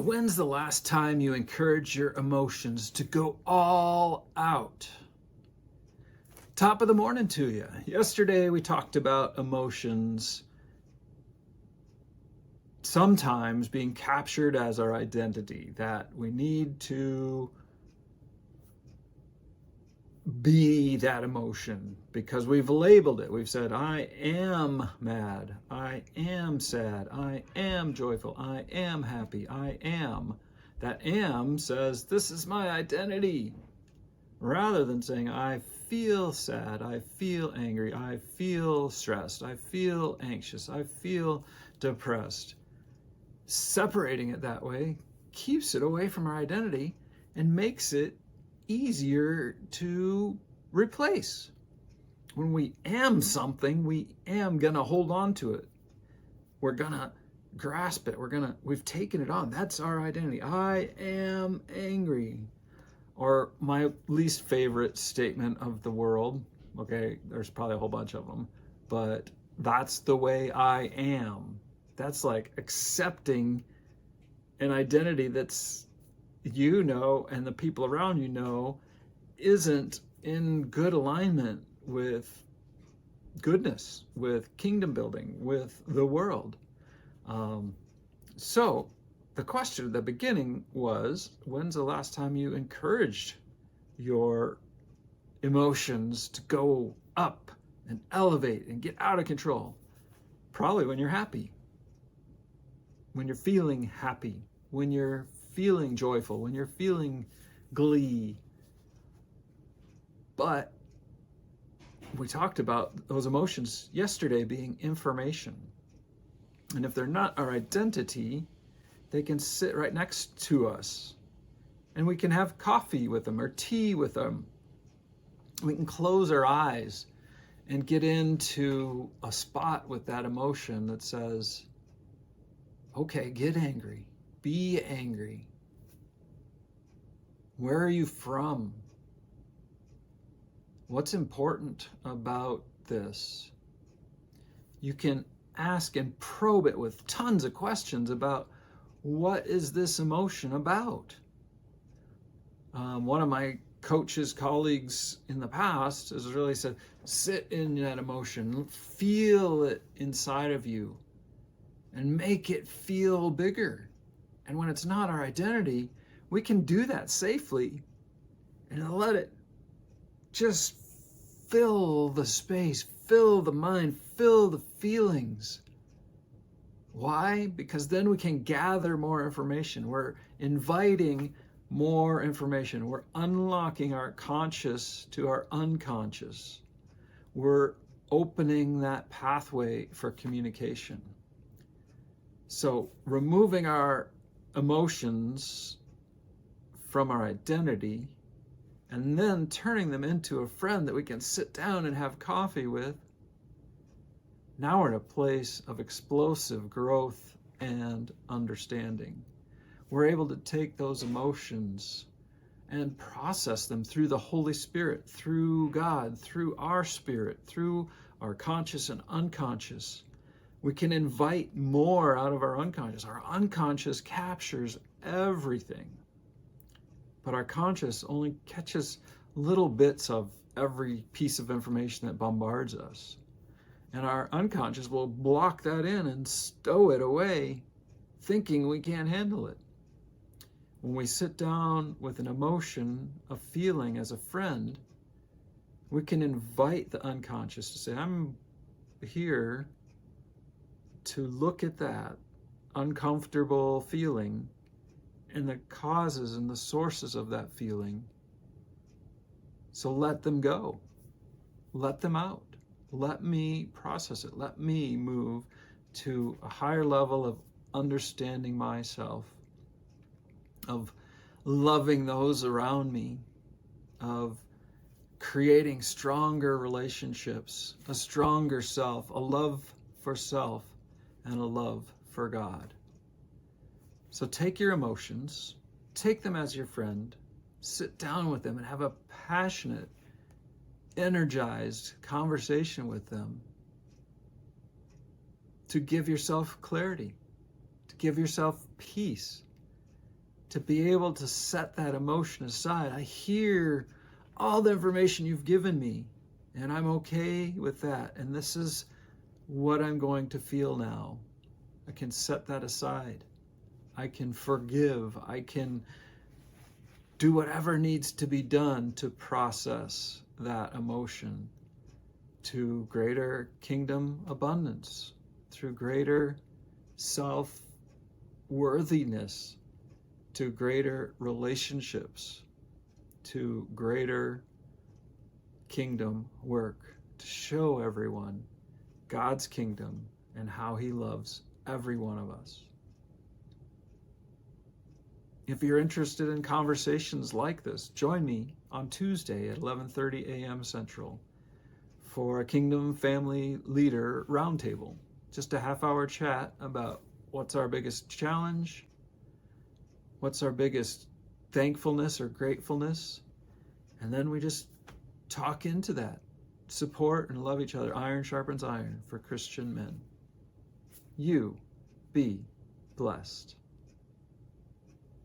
When's the last time you encouraged your emotions to go all out? Top of the morning to you. Yesterday we talked about emotions sometimes being captured as our identity, that we need to be that emotion because we've labeled it. We've said, I am mad, I am sad, I am joyful, I am happy, I am. That am says, this is my identity. Rather than saying, I feel sad, I feel angry, I feel stressed, I feel anxious, I feel depressed. Separating it that way keeps it away from our identity and makes it easier to replace. When we am something, we am gonna hold on to it. We're gonna grasp it. We've taken it on. That's our identity. I am angry. Or my least favorite statement of the world, okay, there's probably a whole bunch of them, but that's the way I am. That's like accepting an identity that's, you know, and the people around you know, isn't in good alignment with goodness, with kingdom building, with the world. So the question at the beginning was, when's the last time you encouraged your emotions to go up and elevate and get out of control? Probably when you're happy, when you're feeling happy, when you're feeling joyful, when you're feeling glee. But we talked about those emotions yesterday being information. And if they're not our identity, they can sit right next to us. And we can have coffee with them or tea with them. We can close our eyes and get into a spot with that emotion that says, okay, get angry, be angry. Where are you from? What's important about this? You can ask and probe it with tons of questions about what is this emotion about? One of my coaches, colleagues in the past has really said, sit in that emotion, feel it inside of you and make it feel bigger. And when it's not our identity, we can do that safely and let it just fill the space, fill the mind, fill the feelings. Why? Because then we can gather more information. We're inviting more information. We're unlocking our conscious to our unconscious. We're opening that pathway for communication. So removing our emotions from our identity and then turning them into a friend that we can sit down and have coffee with. Now we're in a place of explosive growth and understanding. We're able to take those emotions and process them through the Holy Spirit, through God, through our spirit, through our conscious and unconscious. We can invite more out of our unconscious. Our unconscious captures everything, but our conscious only catches little bits of every piece of information that bombards us. And our unconscious will block that in and stow it away, thinking we can't handle it. When we sit down with an emotion, a feeling as a friend, we can invite the unconscious to say, I'm here to look at that uncomfortable feeling and the causes and the sources of that feeling. So let them go. Let them out. Let me process it. Let me move to a higher level of understanding myself, of loving those around me, of creating stronger relationships, a stronger self, a love for self, and a love for God. So take your emotions, take them as your friend, sit down with them and have a passionate, energized conversation with them to give yourself clarity, to give yourself peace, to be able to set that emotion aside. I hear all the information you've given me, and I'm okay with that. And this is what I'm going to feel now. I can set that aside. I can forgive. I can do whatever needs to be done to process that emotion to greater kingdom abundance, through greater self-worthiness, to greater relationships, to greater kingdom work, to show everyone God's kingdom and how He loves every one of us. If you're interested in conversations like this, join me on Tuesday at 11:30 a.m. Central for a Kingdom Family Leader Roundtable. Just a half-hour chat about what's our biggest challenge, what's our biggest thankfulness or gratefulness, and then we just talk into that. Support and love each other. Iron sharpens iron for Christian men. You be blessed.